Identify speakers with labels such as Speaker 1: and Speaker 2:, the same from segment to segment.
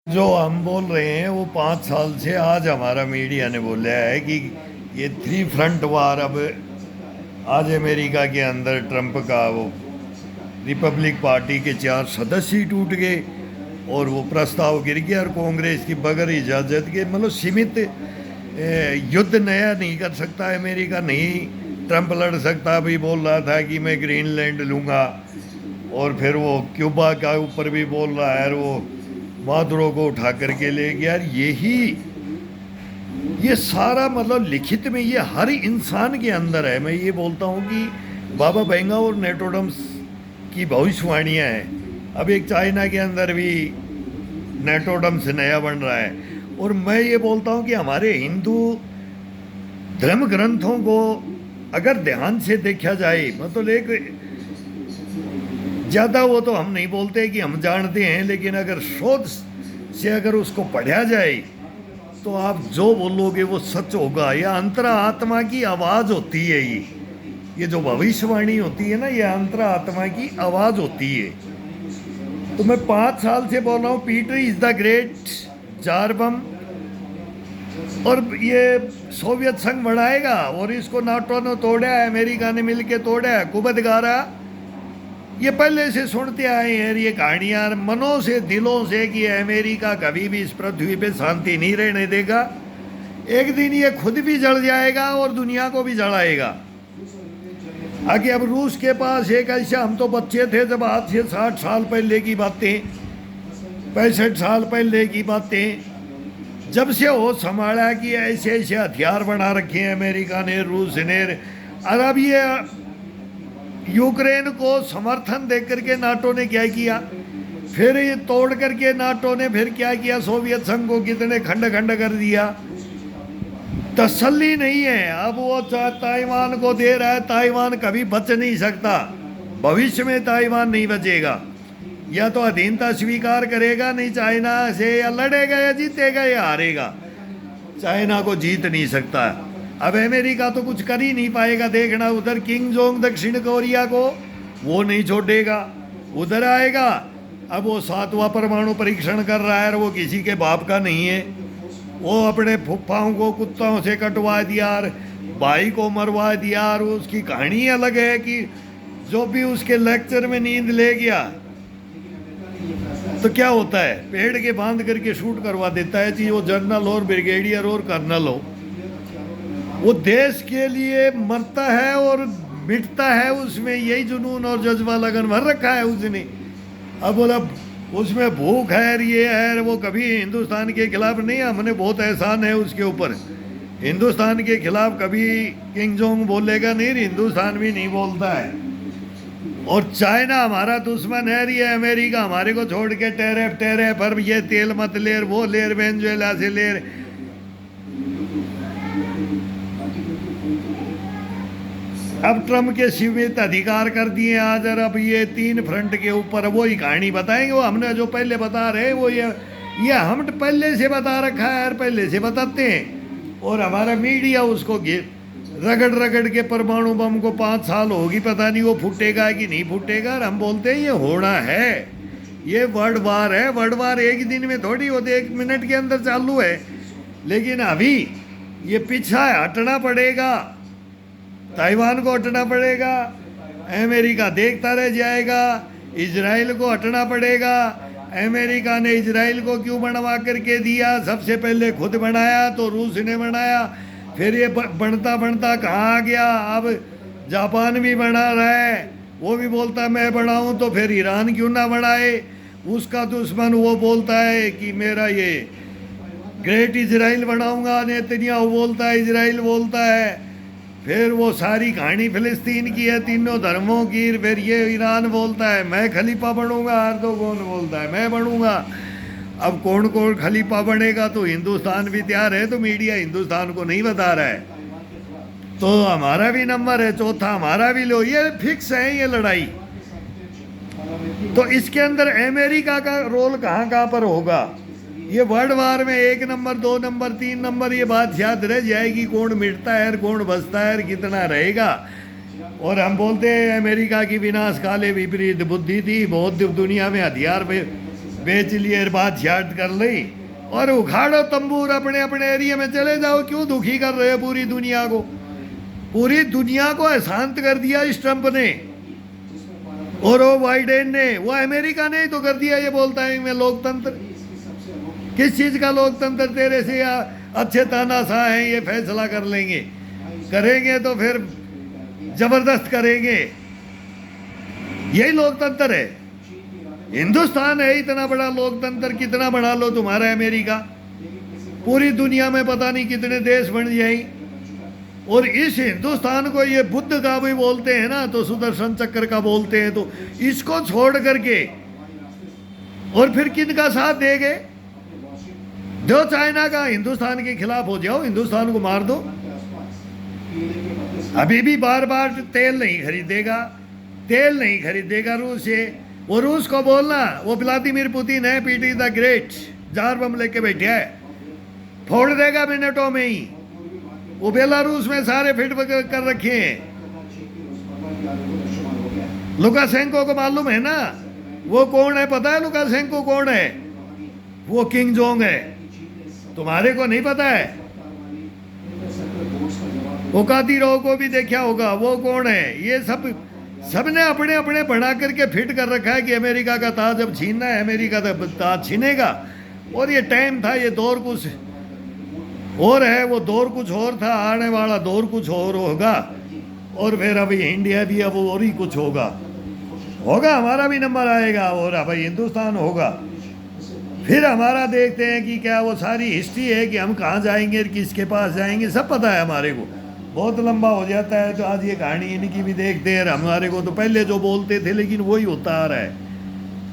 Speaker 1: जो हम बोल रहे हैं वो 5 साल से आज हमारा मीडिया ने बोला है कि ये थ्री फ्रंट वार अब आज अमेरिका के अंदर ट्रंप का वो रिपब्लिक पार्टी के 4 सदस्य ही टूट गए और वो प्रस्ताव गिर गया और कांग्रेस की बगैर इजाज़त के मतलब सीमित युद्ध नया नहीं कर सकता अमेरिका, नहीं ट्रंप लड़ सकता। अभी बोल रहा था कि मैं ग्रीनलैंड लूँगा और फिर वो क्यूबा का ऊपर भी बोल रहा है और वो मादुरो को उठा करके ले गया। यार यही ये सारा मतलब लिखित में ये हर इंसान के अंदर है। मैं ये बोलता हूँ कि बाबा बेंगा और नेटोडम्स की भविष्यवाणियाँ हैं। अब एक चाइना के अंदर भी नेटोडम्स नया बन रहा है। और मैं ये बोलता हूँ कि हमारे हिंदू धर्म ग्रंथों को अगर ध्यान से देखा जाए, मतलब एक ज़्यादा वो तो हम नहीं बोलते कि हम जानते हैं, लेकिन अगर शोध से अगर उसको पढ़ा जाए तो आप जो बोलोगे वो सच होगा। यह अंतरा आत्मा की आवाज़ होती है। ये जो भविष्यवाणी होती है ना, ये अंतरा आत्मा की आवाज़ होती है। तो मैं 5 साल से बोल रहा हूँ पीटर इज़ द ग्रेट, चार बम, और ये सोवियत संघ बढ़ाएगा और इसको नाटो ने तोड़ा है, अमेरिका ने मिलके तोड़ा है, कुबद गारा। ये पहले से सुनते आए हैं ये कहानियाँ मनों से दिलों से कि अमेरिका कभी भी इस पृथ्वी पे शांति नहीं रहने देगा। एक दिन ये खुद भी जल जाएगा और दुनिया को भी जलाएगा। आगे अब रूस के पास एक ऐसा, हम तो बच्चे थे जब आज से 60 साल पहले की बातें, 65 साल पहले की बातें, जब से वो संभाला कि ऐसे ऐसे हथियार बना रखे हैं अमेरिका ने, रूस ने। और अब ये यूक्रेन को समर्थन दे करके नाटो ने क्या किया, फिर ये तोड़ करके नाटो ने फिर क्या किया, सोवियत संघ को कितने खंड खंड कर दिया। तसल्ली नहीं है। अब वो ताइवान को दे रहा है, ताइवान कभी बच नहीं सकता, भविष्य में ताइवान नहीं बचेगा। या तो अधीनता स्वीकार करेगा, नहीं चाइना से या लड़ेगा या जीतेगा या हारेगा। चाइना को जीत नहीं सकता। अब अमेरिका तो कुछ कर ही नहीं पाएगा। देखना उधर किंग जोंग दक्षिण कोरिया को वो नहीं छोड़ेगा, उधर आएगा। अब वो 7वां परमाणु परीक्षण कर रहा है और वो किसी के बाप का नहीं है। वो अपने फुफ्फाओं को कुत्तों से कटवा दिया और भाई को मरवा दिया। और उसकी कहानी अलग है कि जो भी उसके लेक्चर में नींद ले गया तो क्या होता है, पेड़ के बांध करके शूट करवा देता है कि वो जनरल और ब्रिगेडियर और कर्नल हो। वो देश के लिए मरता है और मिटता है, उसमें यही जुनून और जज्बा लगन भर रखा है उसने। अब बोला उसमें भूख है, ये है, वो कभी हिंदुस्तान के खिलाफ नहीं, हमने बहुत एहसान है उसके ऊपर। हिंदुस्तान के खिलाफ कभी किंग जोंग बोलेगा नहीं, हिंदुस्तान भी नहीं बोलता है। और चाइना हमारा दुश्मन है, ये अमेरिका हमारे को छोड़ के टेरिफ पर ये तेल मत ले, वो ले, वेनेजुएला से ले। अब ट्रम्प के सीमित अधिकार कर दिए आज। और अब ये 3 फ्रंट के ऊपर वो ही कहानी बताएंगे। वो हमने जो पहले बता रहे वो ये हम पहले से बता रखा है और पहले से बताते हैं। और हमारा मीडिया उसको रगड़ रगड़ के परमाणु बम को 5 साल होगी, पता नहीं वो फूटेगा कि नहीं फूटेगा। और हम बोलते हैं ये होना है, ये वर्ल्ड वार है। वर्ल्ड वार एक दिन में थोड़ी होती, 1 मिनट के अंदर चालू है। लेकिन अभी ये पीछा हटना पड़ेगा, ताइवान को हटना पड़ेगा, अमेरिका देखता रह जाएगा, इजराइल को हटना पड़ेगा। अमेरिका ने इजराइल को क्यों बनवा करके दिया, सबसे पहले खुद बनाया तो रूस ने बनाया, फिर ये बनता बनता कहाँ आ गया। अब जापान भी बना रहा है, वो भी बोलता मैं बनाऊँ, तो फिर ईरान क्यों ना बनाए। उसका दुश्मन वो बोलता है कि मेरा ये ग्रेट इजराइल बनाऊंगा, नेतन्याहू बोलता है, इजराइल बोलता है। फिर वो सारी कहानी फिलिस्तीन की है, तीनों धर्मों की। फिर ये ईरान बोलता है मैं खलीफा बनूंगा, अर्दोगन बोलता है मैं बनूंगा। अब कौन कौन खलीफा बनेगा, तो हिंदुस्तान भी तैयार है, तो मीडिया हिंदुस्तान को नहीं बता रहा है। तो हमारा भी नंबर है, चौथा हमारा भी लो, ये फिक्स है ये लड़ाई। तो इसके अंदर अमेरिका का रोल कहाँ कहाँ पर होगा। ये वर्ल्ड वार में 1 नंबर, 2 नंबर, 3 नंबर, ये बात याद रह जाएगी, कौन मिटता है और कौन बचता है और कितना रहेगा। और हम बोलते हैं अमेरिका की विनाश काले विपरीत बुद्धि थी, बहुत दुनिया में हथियार बेच लिए, बात छाट कर ली और उखाड़ो तंबूर, अपने अपने एरिया में चले जाओ। क्यों दुखी कर रहे हो पूरी दुनिया को? पूरी दुनिया को अशांत कर दिया इस ट्रंप ने और वो बाइडेन ने, वो अमेरिका ने ही तो कर दिया। ये बोलता है मैं लोकतंत्र, किस चीज़ का लोकतंत्र? तेरे से या अच्छे तानाशाह हैं, ये फैसला कर लेंगे, करेंगे तो फिर जबरदस्त करेंगे। यही लोकतंत्र है। हिंदुस्तान है इतना बड़ा लोकतंत्र, कितना बना लो तुम्हारा अमेरिका, पूरी दुनिया में पता नहीं कितने देश बन जाए। और इस हिंदुस्तान को ये बुद्ध का भी बोलते हैं ना, तो सुदर्शन चक्र का बोलते हैं, तो इसको छोड़ करके और फिर किन का साथ देंगे? जो चाइना का हिंदुस्तान के खिलाफ हो जाओ, हिंदुस्तान को मार दो। अभी भी बार बार तेल नहीं खरीदेगा, तेल नहीं खरीदेगा रूस से। वो रूस को बोलना, वो व्लादिमीर पुतिन है, पीटी द ग्रेट, जार बम लेके बैठा है, फोड़ देगा मिनटों में ही। वो बेलारूस में सारे फिट कर रखे हैं। लुकाशेंको को मालूम है ना वो कौन है? पता है लुकाशेंको कौन है? वो किंग जोंग है। तुम्हारे को नहीं पता है? वो कादिरोव को भी देखा होगा, वो कौन है? ये सबने अपने अपने बना करके फिट कर रखा है कि अमेरिका का ताज अब छीनना है, अमेरिका का ताज छीनेगा। और ये टाइम था, ये दौर कुछ और है, वो दौर कुछ और था, आने वाला दौर कुछ और होगा। और फिर अभी इंडिया भी अब और ही कुछ होगा, हमारा भी नंबर आएगा और अभी हिंदुस्तान होगा। फिर हमारा देखते हैं कि क्या वो सारी हिस्ट्री है कि हम कहाँ जाएंगे, किसके पास जाएंगे, सब पता है हमारे को। बहुत लंबा हो जाता है, तो आज ये कहानी इनकी भी देखते हैं। हमारे को तो पहले जो बोलते थे लेकिन वही होता आ रहा है,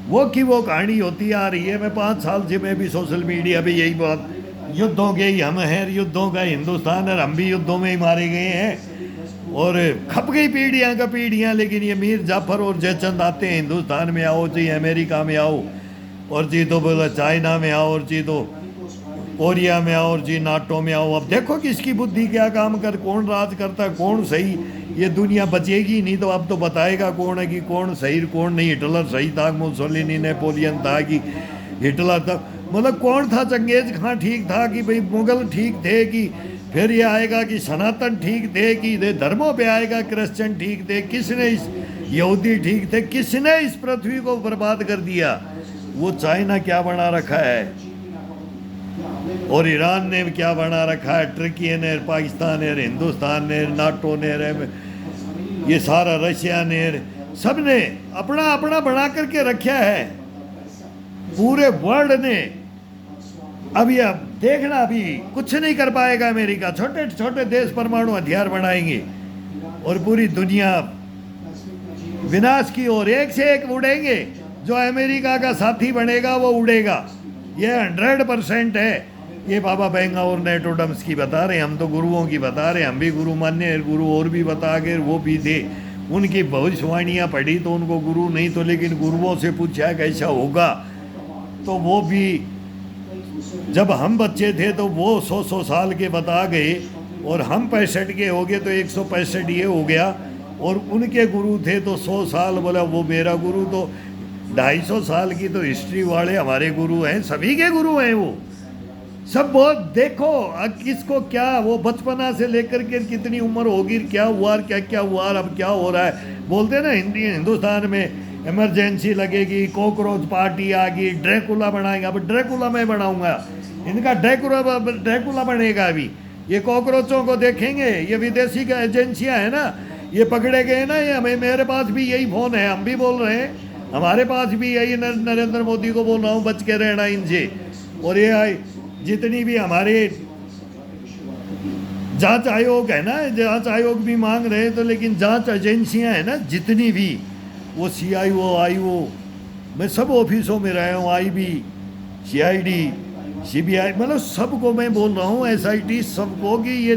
Speaker 1: वो की वो कहानी होती आ रही है। मैं 5 साल से मैं भी सोशल मीडिया पे यही बात, युद्धों के ही हम हैं, युद्धों का हिंदुस्तान है, हम भी युद्धों में ही मारे गए हैं और खप गई पीढ़ियाँ का पीढ़ियाँ। लेकिन ये मीर जाफर और जयचंद आते हैं, हिंदुस्तान में आओ जी, अमेरिका में आओ, और जी तो बोला चाइना में आओ, और जी तो कोरिया में आओ, और जी नाटो में आओ। अब देखो किसकी बुद्धि क्या काम कर, कौन राज करता, कौन सही। ये दुनिया बचेगी नहीं तो अब तो बताएगा कौन है कि कौन सही कौन नहीं। हिटलर सही था, मुसोलिनी, नेपोलियन था कि हिटलर था, मतलब कौन था? चंगेज खां ठीक था कि भाई मुगल ठीक थे कि फिर ये आएगा कि सनातन ठीक थे कि धर्मों पे आएगा क्रिश्चियन ठीक थे? किसने इस यहूदी ठीक थे? किसने इस पृथ्वी को बर्बाद कर दिया? वो चाइना क्या बना रखा है और ईरान ने क्या बना रखा है, टर्की ने, पाकिस्तान ने, हिंदुस्तान ने, नाटो ने, ये सारा रशिया ने, सब ने अपना अपना बना करके रखा है पूरे वर्ल्ड ने। अभी अब देखना, अभी कुछ नहीं कर पाएगा अमेरिका। छोटे छोटे देश परमाणु हथियार बनाएंगे और पूरी दुनिया विनाश की ओर एक से एक उड़ेंगे। जो अमेरिका का साथी बनेगा वो उड़ेगा, ये 100% है। ये बाबा बेंगा और नेटोडम्स की बता रहे, हम तो गुरुओं की बता रहे। हम भी गुरु मान्य, गुरु और भी बता गए, वो भी थे। उनकी भविष्यवाणियाँ पढ़ी तो उनको गुरु नहीं तो, लेकिन गुरुओं से पूछा कैसा होगा तो वो भी, जब हम बच्चे थे तो वो 100 साल के बता गए और हम 65 के हो गए तो 165 ये हो गया। और उनके गुरु थे तो 100 साल, बोला वो मेरा गुरु तो 250 साल की तो हिस्ट्री वाले हमारे गुरु हैं, सभी के गुरु हैं वो सब। बहुत देखो किसको क्या, वो बचपना से लेकर के कितनी उम्र होगी, क्या हुआ, क्या क्या हुआ, अब क्या हो रहा है। बोलते ना हिंदुस्तान में इमरजेंसी लगेगी, कॉकरोच पार्टी आ गई, ड्रैकुला बनाएगा। अब ड्रैकुला मैं बनाऊंगा, इनका ड्रैकुला बनेगा। अभी ये कॉकरोचों को देखेंगे, ये विदेशी का एजेंसियां है ना, ये पकड़े गए ना। ये हमें, मेरे पास भी यही फ़ोन है, हम भी बोल रहे हैं, हमारे पास भी यही, नरेंद्र मोदी को बोल रहा हूँ बच के रहना इनसे। और ये जितनी भी हमारे जांच आयोग है ना, जांच आयोग भी मांग रहे हैं तो, लेकिन जांच एजेंसियां हैं ना जितनी भी, वो CIO IO, मैं सब ऑफिसों में रहा हूँ, IB CID CBI, मतलब सबको मैं बोल रहा हूँ, SIT सबको, कि ये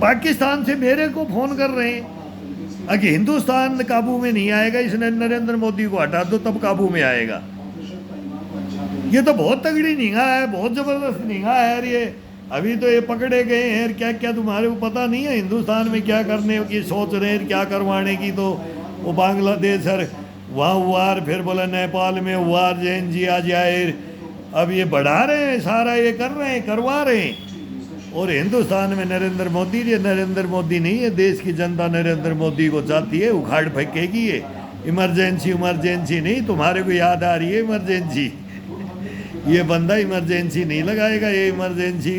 Speaker 1: पाकिस्तान से मेरे को फ़ोन कर रहे हैं। अगर हिंदुस्तान काबू में नहीं आएगा, इसने नरेंद्र मोदी को हटा दो तब काबू में आएगा। ये तो बहुत तगड़ी निगाह है, बहुत ज़बरदस्त निगाह है यार ये। अभी तो ये पकड़े गए हैं, क्या क्या तुम्हारे को पता नहीं है हिंदुस्तान में क्या करने की सोच रहे हैं, क्या करवाने की। तो वो बांग्लादेश और वहाँ हुआ, फिर बोला नेपाल में हुआ, जैन जी आ जाए। अब ये बढ़ा रहे हैं सारा, ये कर रहे हैं, करवा रहे हैं। और हिंदुस्तान में नरेंद्र मोदी, ये नरेंद्र मोदी नहीं है, देश की जनता नरेंद्र मोदी को चाहती है, उखाड़ फेंकेगी ये। इमरजेंसी इमरजेंसी नहीं, तुम्हारे को याद आ रही है इमरजेंसी। ये बंदा इमरजेंसी नहीं लगाएगा, ये इमरजेंसी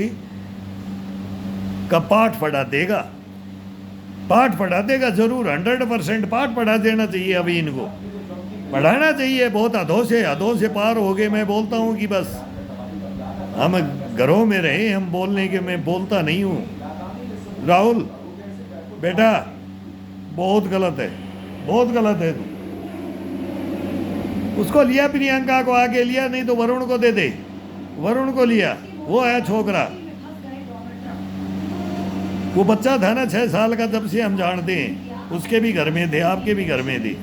Speaker 1: का पाठ पढ़ा देगा, पाठ पढ़ा देगा जरूर, 100% पाठ पढ़ा देना चाहिए। अभी इनको पढ़ाना चाहिए। बहुत हदों से पार हो गए। मैं बोलता हूँ कि बस हम घरों में रहे, हम बोलने के, मैं बोलता नहीं हूँ। राहुल बेटा बहुत गलत है, बहुत गलत है। तू उसको लिया, प्रियंका को आगे लिया, नहीं तो वरुण को दे दे। वरुण को लिया, वो है छोकरा, वो बच्चा था ना 6 साल का, जब से हम जानते हैं। उसके भी घर में थे, आपके भी घर में थे।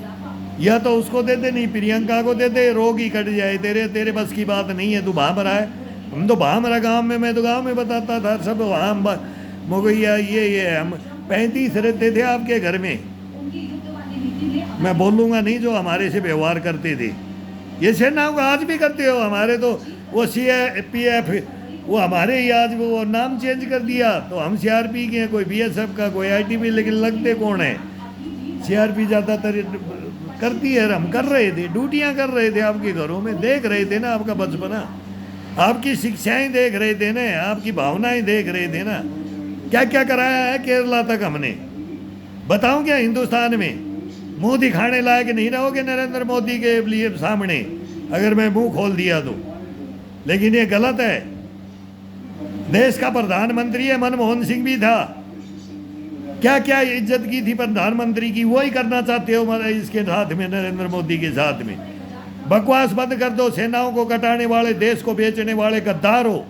Speaker 1: या तो उसको दे दे, नहीं प्रियंका को दे दे, रोग ही कट जाए। तेरे बस की बात नहीं है। तू भाम रहा है, हम तो भाम रहा गाँव में। मैं तो गाँव में बताता था सब, वहाँ मुगैया ये हम 35 रहते थे आपके घर में। मैं बोलूँगा नहीं जो हमारे से व्यवहार करते थे। ये सेना को आज भी करते हो। हमारे तो वो CPF, वो हमारे ही आज वो नाम चेंज कर दिया। तो हम CRP के हैं, कोई BSF का, कोई ITB, लेकिन लगते कौन है? CRP ज़्यादातर करती है। हम कर रहे थे, ड्यूटियाँ कर रहे थे आपके घरों में, देख रहे थे ना आपका बचपना, आपकी शिक्षाएं देख रहे थे ना, आपकी भावनाएं देख रहे थे ना। क्या क्या कराया है केरला तक हमने, बताऊं क्या? हिंदुस्तान में मुंह दिखाने लायक नहीं रहोगे नरेंद्र मोदी के लिए सामने, अगर मैं मुंह खोल दिया तो। लेकिन ये गलत है। देश का प्रधानमंत्री है, मनमोहन सिंह भी था। क्या क्या इज्जत की थी प्रधानमंत्री की, वही करना चाहते हो इसके साथ में, नरेंद्र मोदी के साथ में। बकवास बंद कर दो। सेनाओं को कटाने वाले, देश को बेचने वाले गद्दार हो,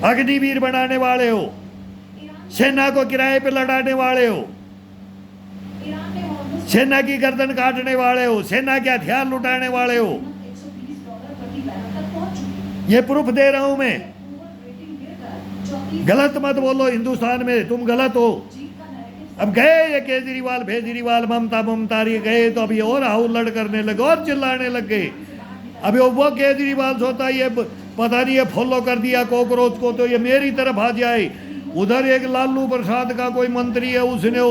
Speaker 1: अग्निवीर बनाने वाले हो, सेना को किराए पे लड़ाने वाले हो, सेना की गर्दन काटने वाले हो, सेना के हथियार लुटाने वाले हो। ये प्रूफ दे रहा हूं मैं। गलत मत बोलो, हिंदुस्तान में तुम गलत हो। अब गए ये केजरीवाल ममता ये गए तो अभी और हाउल्लड़ करने लगे और चिल्लाने लग गए। अभी वो केजरीवाल सोता ये पता नहीं, ये फॉलो कर दिया कॉकरोच को तो ये मेरी तरफ आ जाए। उधर एक लालू प्रसाद का कोई मंत्री है, उसने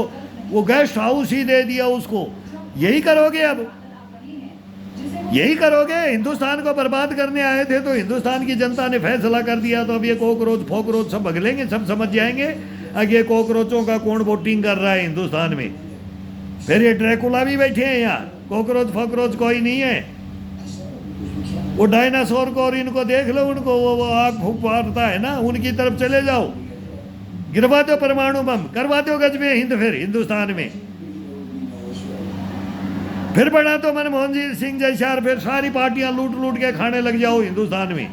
Speaker 1: वो गेस्ट हाउस ही दे दिया उसको। यही करोगे अब, यही करोगे? हिंदुस्तान को बर्बाद करने आए थे तो हिंदुस्तान की जनता ने फैसला कर दिया, तो अब ये कॉकरोच फोकरोच सब भगलेंगे, सब समझ जाएंगे आगे कॉकरोचों का कौन वोटिंग कर रहा है हिंदुस्तान में। फिर ये ड्रैकुला भी बैठे हैं यहाँ, कॉकरोच फोकरोच कोई नहीं है। वो डायनासोर को और इनको देख लो, उनको वो आग फूक मारता है ना, उनकी तरफ चले जाओ, गिरवा दो परमाणु बम, करवा दो गजबे हिंद फिर हिंदुस्तान में। फिर बना तो मनमोहन सिंह जैसा, फिर सारी पार्टियां लूट लूट के खाने लग जाओ हिंदुस्तान में।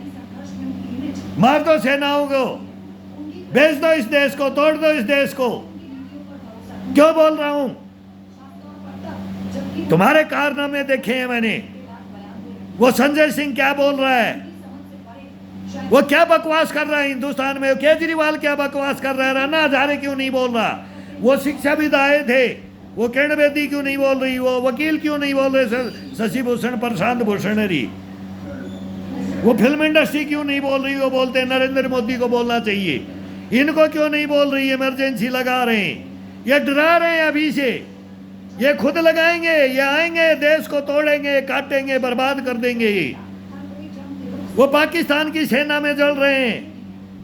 Speaker 1: मार दो सेनाओं को, बेच दो इस देश को, तोड़ दो इस देश को। क्यों बोल रहा हूं? तुम्हारे कारनामे देखे हैं मैंने। वो संजय सिंह क्या बोल रहा है, वो क्या बकवास कर रहा है हिंदुस्तान में। केजरीवाल क्या बकवास कर रहा है, राणा हजारे क्यों नहीं बोल रहा, वो शिक्षाविद आए थे, वो किरण बेदी क्यों नहीं बोल रही, वो वकील क्यों नहीं बोल रहे, शशि भूषण प्रशांत भूषण री, वो फिल्म इंडस्ट्री क्यों नहीं बोल रही, वो बोलते हैं नरेंद्र मोदी को बोलना चाहिए। इनको क्यों नहीं बोल रही, इमरजेंसी लगा रहे हैं, ये डरा रहे हैं अभी से। ये खुद लगाएंगे, ये आएंगे, देश को तोड़ेंगे, काटेंगे, बर्बाद कर देंगे। ये वो पाकिस्तान की सेना में जल रहे हैं,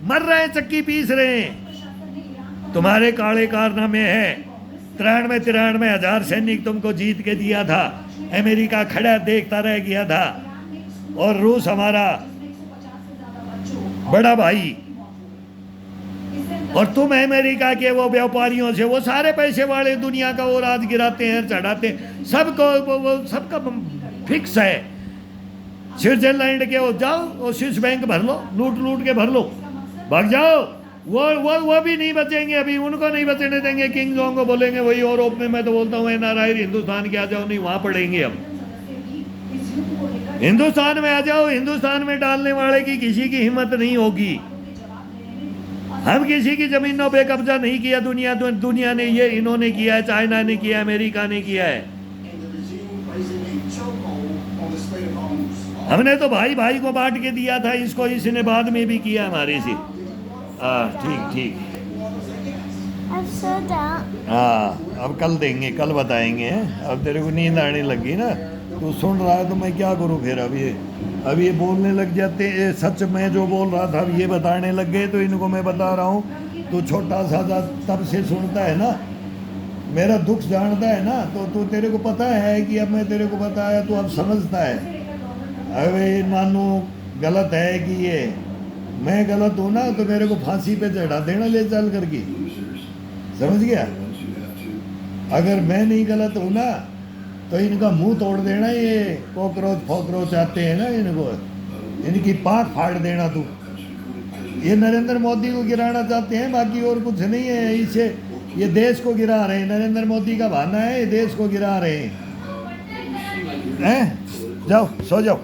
Speaker 1: मर रहे हैं, चक्की पीस रहे हैं। तुम्हारे काले कारनामे है। 93 हजार सैनिक तुमको जीत के दिया था, अमेरिका खड़ा देखता रह गया था, और रूस हमारा बड़ा भाई, और तुम अमेरिका के वो व्यापारियों से, वो सारे पैसे वाले दुनिया का वो राज गिराते हैं, चढ़ाते हैं सबको, वो सबका फिक्स है। स्विट्जरलैंड के वो जाओ, वो स्विस बैंक भर लो, लूट लूट के भर लो, भाग जाओ। वो भी नहीं बचेंगे, अभी उनको नहीं बचने देंगे। किंग जोंग को बोलेंगे वही यूरोप में, मैं तो बोलता हूँ NRI हिंदुस्तान के आ जाओ, नहीं वहाँ पड़ेंगे। अब हिंदुस्तान में आ जाओ, हिंदुस्तान में डालने वाले की किसी की हिम्मत नहीं होगी। हम किसी की जमीनों पे कब्जा नहीं किया, दुनिया ने ये इन्होंने किया है, चाइना ने किया है, अमेरिका ने किया है। हमने तो भाई भाई को बांट के दिया था, इसको इसने बाद में भी किया हमारे से। ठीक ठीक। हाँ अब कल देंगे, कल बताएंगे। अब तेरे को नींद आने लगी ना, तू सुन रहा है तो मैं क्या करूँ फिर। अब ये बोलने लग जाते, सच में जो बोल रहा था अब ये बताने लग गए, तो इनको मैं बता रहा हूँ। तू छोटा सा तब से सुनता है ना, मेरा दुख जानता है ना, तो तू तेरे को पता है कि अब मैं तेरे को बताया तो अब समझता है। अरे मानो गलत है कि ये मैं गलत हूँ ना, तो मेरे को फांसी पे चढ़ा देना ले चल करके, समझ गया। अगर मैं नहीं गलत हूँ ना, तो इनका मुंह तोड़ देना। ये कॉकरोच फोकरोच आते हैं ना, इनको इनकी पाँख फाड़ देना तू। ये नरेंद्र मोदी को गिराना चाहते हैं, बाकी और कुछ नहीं है। इसे ये देश को गिरा रहे हैं, नरेंद्र मोदी का बहाना है, ये देश को गिरा रहे हैं। जाओ सो जाओ।